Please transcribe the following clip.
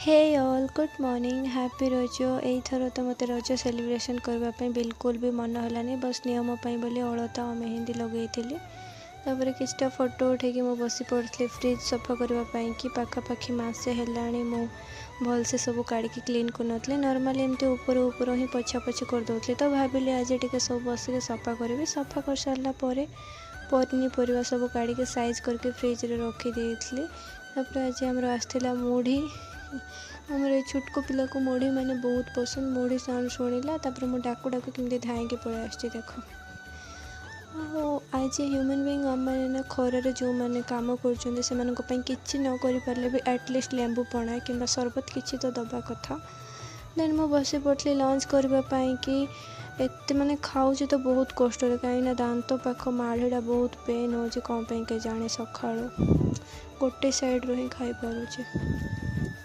हे all good morning happy रज एथर तो मत रज सेलिब्रेशन करने बिल्कुल भी मन हलानी बस नियम बोली अलता और मेहंदी लगे तापर किछटा फोटो उठे मो बस पड़ी फ्रिज सफा करने कि पाखापाखि मसे है मु भलसे सब काढ़ क्लीन कर नॉर्मली एमती ऊपर ऊपर ही पोछा पोछी करदे तो भाविली आज टे सब बस सफा करी सफा कर सारापर पनीपरिया सब काढ़ साइज करके फ्रिज रे रखी तापर आज आमर आसला मुढ़ी आमर छुटको पिला को मुढ़ी माने बहुत पसंद मुढ़ी साउंड शुणिला तापर मु डाकू डाकू केमती धाई पलि आसी देख आज ह्यूमन बीइंग आम खरार जो मैंने कम कर किसी न कर भी एटलिस्ट लेंबू पणा कि सरबत किसी तो दबा कथा देन मु बस पड़ी लंच करने कि एत मैंने खाऊँ तो बहुत कष्ट कहीं दांत पाख माढ़ीटा बहुत पेन हो कौन के जाने सका गोटे साइड रो ही खाई पारुचे।